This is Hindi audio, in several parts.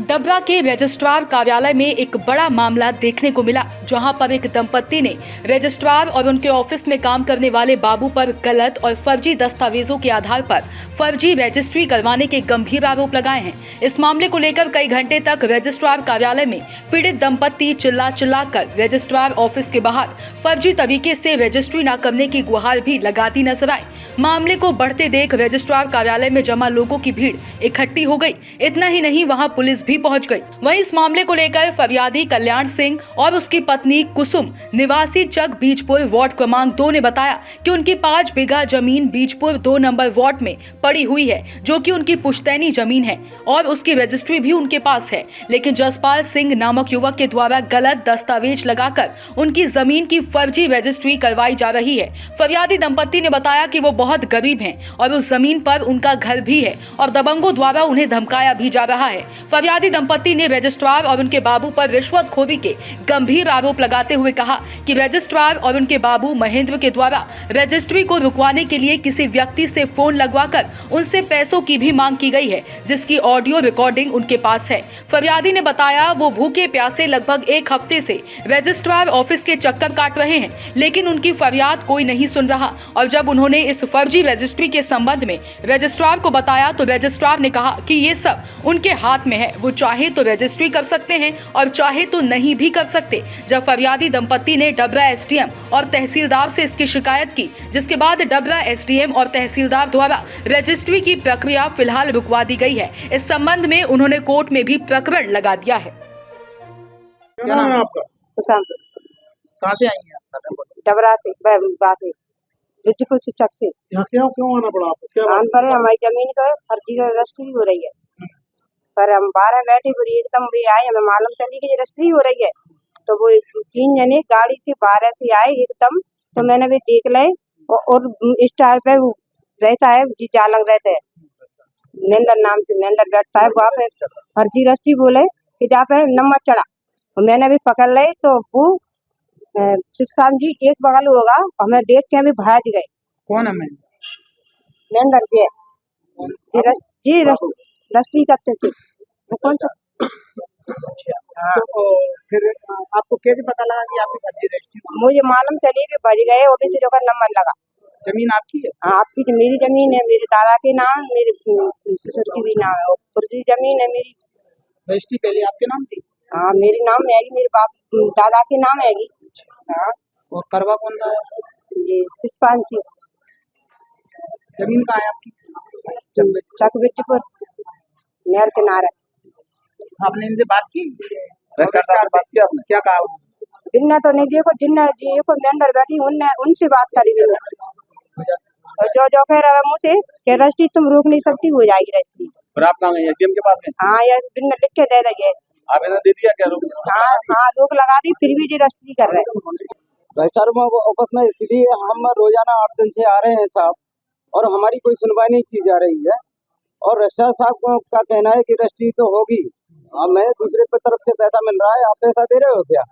डबरा के रजिस्ट्रार कार्यालय में एक बड़ा मामला देखने को मिला, जहां पर एक दंपत्ति ने रजिस्ट्रार और उनके ऑफिस में काम करने वाले बाबू पर गलत और फर्जी दस्तावेजों के आधार पर फर्जी रजिस्ट्री करवाने के गंभीर आरोप लगाए हैं। इस मामले को लेकर कई घंटे तक रजिस्ट्रार कार्यालय में पीड़ित दंपत्ति चिल्ला कर रजिस्ट्रार ऑफिस के बाहर फर्जी तरीके से रजिस्ट्री न करने की गुहार भी लगाती नजर आई। मामले को बढ़ते देख रजिस्ट्रार कार्यालय में जमा लोगों की भीड़ इकट्ठी हो गई। इतना ही नहीं, वहां पुलिस भी पहुंच गई। वहीं इस मामले को लेकर फरियादी कल्याण सिंह और उसकी पत्नी कुसुम निवासी चक बीजपुर वार्ड क्रमांक 2 ने बताया कि उनकी 5 बीघा जमीन बीजपुर 2 नंबर वार्ड में पड़ी हुई है, जो कि उनकी पुश्तैनी जमीन है और उसकी रजिस्ट्री भी उनके पास है। लेकिन जसपाल सिंह नामक युवक के द्वारा गलत दस्तावेज लगाकर उनकी जमीन की फर्जी रजिस्ट्री करवाई जा रही है। फरियादी दंपत्ति ने बताया कि वो बहुत गरीब हैं और उस जमीन पर उनका घर भी है और दबंगों द्वारा उन्हें धमकाया भी जा रहा है। फरियादी दंपत्ति ने रजिस्ट्रार और उनके बाबू पर रिश्वतखोरी के गंभीर आरोप लगाते हुए कहा कि रजिस्ट्रार और उनके बाबू महेंद्र के द्वारा रजिस्ट्री को रुकवाने के लिए किसी व्यक्ति से फोन लगवाकर उनसे पैसों की भी मांग की गई है, जिसकी ऑडियो रिकॉर्डिंग उनके पास है। फरियादी ने बताया वो भूखे प्यासे लगभग 1 हफ्ते से रजिस्ट्रार ऑफिस के चक्कर काट रहे हैं, लेकिन उनकी फरियाद कोई नहीं सुन रहा। और जब उन्होंने इस फर्जी रजिस्ट्री के संबंध में रजिस्ट्रार को बताया तो रजिस्ट्रार ने कहा कि ये सब उनके हाथ में है, वो चाहे तो रजिस्ट्री कर सकते हैं और चाहे तो नहीं भी कर सकते। जब फरियादी दंपत्ति ने डबरा एसडीएम और तहसीलदार से इसकी शिकायत की, जिसके बाद डबरा एसडीएम और तहसीलदार द्वारा रजिस्ट्री की प्रक्रिया फिलहाल रुकवा दी गई है। इस संबंध में उन्होंने कोर्ट में भी प्रकरण लगा दिया है। क्या नाम है आपका? प्रशांत। कहाँ से आई हैं आप? डबरा से बासे बीजपुर से चक से यहाँ क्यों आना पड़ा आपको? क्या कान पर है, हमारी जमीन का फर्जी रजिस्ट्री हो रही है। पर हम 12 बैठे पूरी एकदम भी आए, हमें मालूम चली कि रजिस्ट्री हो रही है। तो वो 3 जने गाड़ी से 12 से आए एकदम, तो मैंने भी देख ले और स्टार पे रहता है जी चालक रहते हैं, महेंद्र नाम से महेंद्र बैठता है। वहाँ पे फर्जी रजिस्ट्री बोले कि जहाँ पे नंबर चढ़ा, तो मैंने भी पकड़ ले तो वो शिवशाम जी एक बगल होगा, हमें देख के भी भाज गए। कौन है? महेंद्र जी रजिस्ट्री करते थे वो कौन सा। तो फिर आपको कैसे पता लगा कि आपकी फर्जी रजिस्ट्री? मुझे मालूम चली कि बज गए, ओबीसी का नंबर लगा। जमीन आपकी है? हाँ, आपकी तो मेरी जमीन है, मेरे दादा के नाम, मेरे ससुर की भी नाम है, और फर्जी जमीन है मेरी। रजिस्ट्री पहले आपके नाम थी? हाँ, मेरे नाम में आएगी, मेरे बाप दादा के नाम आएगी। हाँ, और करवा कौन रहा है? जी शिवपाल सिंह। जमीन कहाँ है आपकी? चक बीजपुर नहर किनारे। आपने इनसे बात की? रजिस्ट्रार से बात की आपने? क्या कहा उन्होंने? जिन्ना तो नहीं देखो, जिन्ना जी को मेंबर बैठी उनसे बात करी मैंने, और जो कह रहा है मुझसे कि रजिस्ट्री तुम रोक नहीं सकती, हो जाएगी रजिस्ट्री। फिर आप कहाँ गए? एटीएम के पास गए? हाँ, यार बिना लिख के दे देंगे। आवेदन दे दिया क्या? रोक? हाँ, रोक लगा दी, फिर भी जी रजिस्ट्री कर रहे हैं। रजिस्ट्रार ऑफिस में इसलिए हम रोजाना 8 दिन से आ रहे हैं साहब, और हमारी कोई सुनवाई नहीं की जा रही है। और रजिस्ट्रार साहब का कहना है कि रजिस्ट्री तो होगी, हमें दूसरे तरफ से पैसा मिल रहा है, आप पैसा दे रहे हो क्या?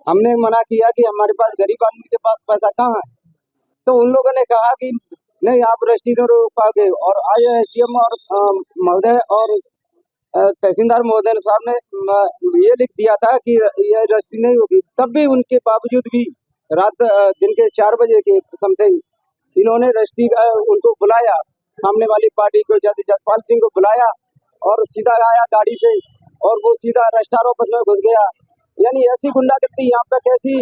हमने मना किया कि हमारे पास गरीब आदमी के पास पैसा कहाँ है, तो उन लोगों ने कहा कि नहीं आप रजिस्ट्री नहीं रोक पाओगे। और आज एसडीएम और महोदय और तहसीलदार महोदय साहब ने ये लिख दिया था कि यह रजिस्ट्री नहीं होगी, तब भी उनके बावजूद भी रात दिन के 4 बजे के समथिंग इन्होंने रजिस्ट्री उनको बुलाया, सामने वाली पार्टी को, जैसे जसपाल सिंह को बुलाया और सीधा आया गाड़ी से और वो सीधा रजिस्ट्रार ऑफिस में घुस गया। यानी ऐसी गुंडागर्दी यहाँ पे कैसी,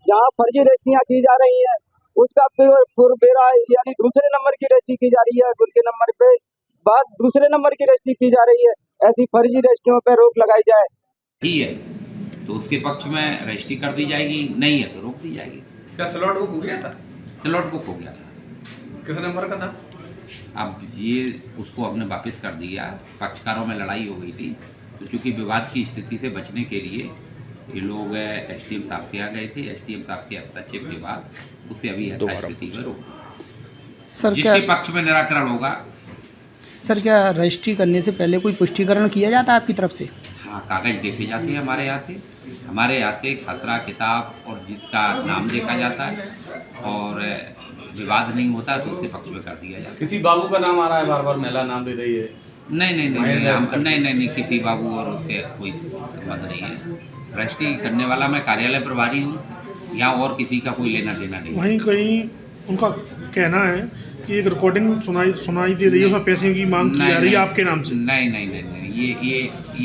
जहाँ फर्जी रजिस्ट्रियाँ की जा रही हैं उसका बेरा यानी दूसरे नंबर की रजिस्ट्री की जा रही है, उनके नंबर पे बाद दूसरे नंबर की रजिस्ट्री की जा रही है। ऐसी फर्जी रजिस्ट्रियों पे रोक लगाई जाए। ठीक है तो उसके पक्ष में रजिस्ट्री कर दी जाएगी, नहीं है तो रोक दी जाएगी। क्या स्लॉट बुक हो गया था? स्लॉट बुक हो गया था। किस नंबर का था? अब ये उसको हमने वापस कर दिया, पक्षकारों में लड़ाई हो गई थी, तो चूँकि विवाद की स्थिति से बचने के लिए ये लोग एसडीएम साहब के यहाँ गए थे। एसडीएम साहब के हस्तक्षेप के बाद उसे अभी यथास्थिति में रोक सर, जिसके पक्ष में निराकरण होगा। सर क्या रजिस्ट्री करने से पहले कोई पुष्टिकरण किया जाता है आपकी तरफ से? हाँ, कागज देखे जाते हैं हमारे यहाँ से खसरा किताब और जिसका नाम देखा जाता है, और विवाद नहीं होता तो उसके पक्ष में कर दिया जाता है। किसी बाबू का नाम आ रहा है, बार बार महिला नाम दे रही है। नहीं नहीं नहीं नहीं हम नहीं नहीं नहीं किसी बाबू और उससे कोई संबंध नहीं है। रजिस्ट्री करने वाला मैं कार्यालय प्रभारी हूँ, यहाँ और किसी का कोई लेना देना नहीं है। वहीं कहीं उनका कहना है कि एक रिकॉर्डिंग सुनाई दे रही है, उसमें पैसे की मांग की जा रही है आपके नाम से। नहीं नहीं नहीं नहीं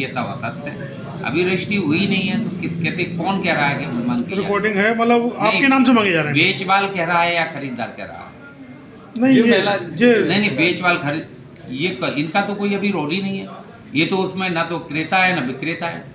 ये सब असत्य है। अभी रजिस्ट्री हुई नहीं है तो कैसे कौन कह रहा है कि मांग की रिकॉर्डिंग है, मतलब आपके नाम से मांगे जा रहे हैं? बेचवाल कह रहा है या खरीदार कह रहा है? नहीं जो ये पहला- नहीं नहीं बेचवाल खरीद इनका तो कोई अभी रोड ही नहीं है। ये तो उसमें ना तो क्रेता है ना विक्रेता है।